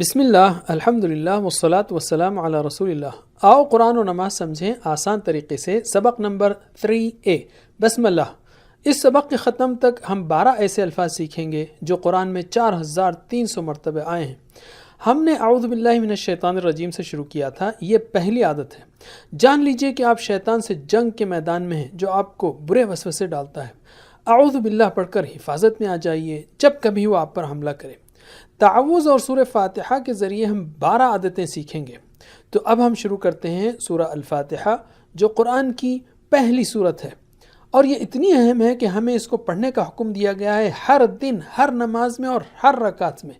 بسم اللہ، الحمد للہ والصلاة والسلام علی رسول اللہ۔ آؤ قرآن و نماز سمجھیں آسان طریقے سے۔ سبق نمبر 3A، بسم اللہ۔ اس سبق کے ختم تک ہم 12 ایسے الفاظ سیکھیں گے جو قرآن میں 4300 مرتبہ آئے ہیں۔ ہم نے اعوذ باللہ من الشیطان الرجیم سے شروع کیا تھا، یہ پہلی عادت ہے۔ جان لیجئے کہ آپ شیطان سے جنگ کے میدان میں ہیں جو آپ کو برے وسوسے ڈالتا ہے۔ اعوذ باللہ پڑھ کر حفاظت میں آ جائیے جب کبھی وہ آپ پر حملہ کرے۔ تعوذ اور سورہ فاتحہ کے ذریعے ہم 12 عادتیں سیکھیں گے۔ تو اب ہم شروع کرتے ہیں سورہ الفاتحہ، جو قرآن کی پہلی سورت ہے، اور یہ اتنی اہم ہے کہ ہمیں اس کو پڑھنے کا حکم دیا گیا ہے ہر دن، ہر نماز میں اور ہر رکعت میں۔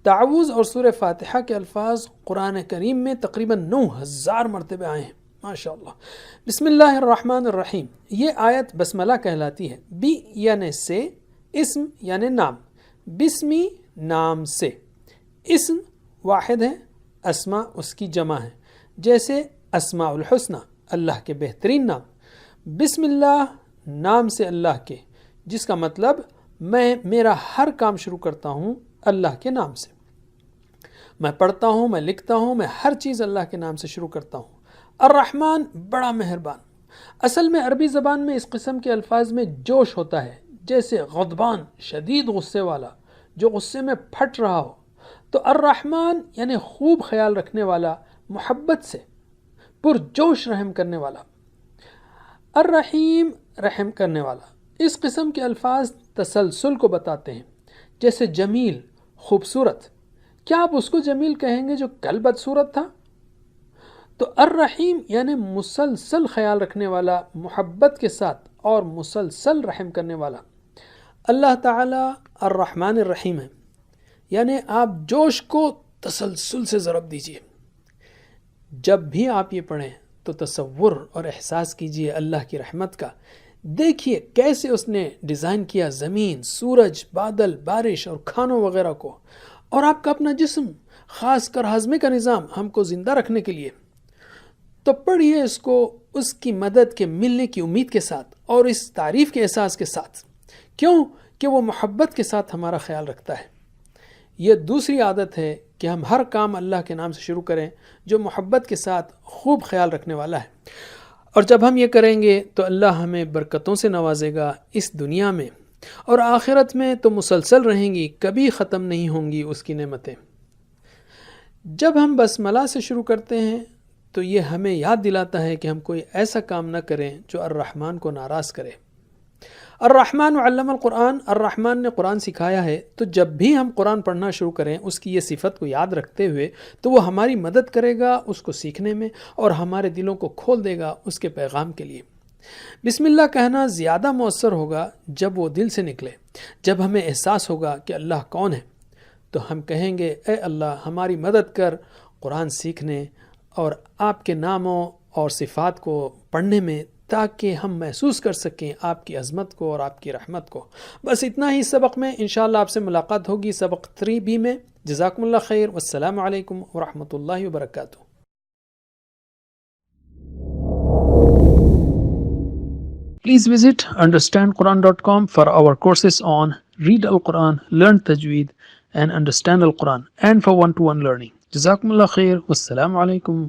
تعوذ اور سورہ فاتحہ کے الفاظ قرآن کریم میں تقریباً 9000 مرتبہ آئے ہیں، ماشاءاللہ۔ بسم اللہ الرحمن الرحیم، یہ آیت بسملہ کہلاتی ہے۔ بی یعنی سے، اسم یعنی نام، بسمی نام سے۔ اسم واحد ہے، اسماء اس کی جمع ہے، جیسے اسماء الحسنہ، اللہ کے بہترین نام۔ بسم اللہ نام سے اللہ کے، جس کا مطلب میں میرا ہر کام شروع کرتا ہوں اللہ کے نام سے۔ میں پڑھتا ہوں، میں لکھتا ہوں، میں ہر چیز اللہ کے نام سے شروع کرتا ہوں۔ الرحمن بڑا مہربان۔ اصل میں عربی زبان میں اس قسم کے الفاظ میں جوش ہوتا ہے، جیسے غضبان، شدید غصے والا، جو غصے میں پھٹ رہا ہو۔ تو الرحمن یعنی خوب خیال رکھنے والا، محبت سے پرجوش رحم کرنے والا۔ الرحیم رحم کرنے والا۔ اس قسم کے الفاظ تسلسل کو بتاتے ہیں، جیسے جمیل، خوبصورت۔ کیا آپ اس کو جمیل کہیں گے جو کل بدصورت تھا؟ تو الرحیم یعنی مسلسل خیال رکھنے والا، محبت کے ساتھ اور مسلسل رحم کرنے والا۔ اللہ تعالیٰ الرحمن الرحیم ہے، یعنی آپ جوش کو تسلسل سے ضرب دیجئے۔ جب بھی آپ یہ پڑھیں تو تصور اور احساس کیجئے اللہ کی رحمت کا۔ دیکھیے کیسے اس نے ڈیزائن کیا زمین، سورج، بادل، بارش اور کھانوں وغیرہ کو، اور آپ کا اپنا جسم، خاص کر ہاضمے کا نظام ہم کو زندہ رکھنے کے لیے۔ تو پڑھیے اس کو اس کی مدد کے ملنے کی امید کے ساتھ اور اس تعریف کے احساس کے ساتھ، کیوں کہ وہ محبت کے ساتھ ہمارا خیال رکھتا ہے۔ یہ دوسری عادت ہے کہ ہم ہر کام اللہ کے نام سے شروع کریں، جو محبت کے ساتھ خوب خیال رکھنے والا ہے۔ اور جب ہم یہ کریں گے تو اللہ ہمیں برکتوں سے نوازے گا، اس دنیا میں اور آخرت میں تو مسلسل رہیں گی، کبھی ختم نہیں ہوں گی اس کی نعمتیں۔ جب ہم بسملہ سے شروع کرتے ہیں تو یہ ہمیں یاد دلاتا ہے کہ ہم کوئی ایسا کام نہ کریں جو الرحمن کو ناراض کرے۔ الرحمن علم القرآن، الرحمن نے قرآن سکھایا ہے۔ تو جب بھی ہم قرآن پڑھنا شروع کریں اس کی یہ صفت کو یاد رکھتے ہوئے تو وہ ہماری مدد کرے گا اس کو سیکھنے میں، اور ہمارے دلوں کو کھول دے گا اس کے پیغام کے لیے۔ بسم اللہ کہنا زیادہ مؤثر ہوگا جب وہ دل سے نکلے، جب ہمیں احساس ہوگا کہ اللہ کون ہے۔ تو ہم کہیں گے اے اللہ ہماری مدد کر قرآن سیکھنے اور آپ کے ناموں اور صفات کو پڑھنے میں، تاکہ ہم محسوس کر سکیں آپ کی عظمت کو اور آپ کی رحمت کو۔ بس اتنا ہی سبق میں، انشاءاللہ آپ سے ملاقات ہوگی سبق 3B میں۔ جزاکم اللہ خیر، والسلام علیکم ورحمۃ اللہ وبرکاتہ۔ Please visit understandquran.com for our courses on Read Al-Quran, Learn Tajweed and Understand Al-Quran, and for one-to-one learning. Jazakumullah khair. Wassalamu alaikum.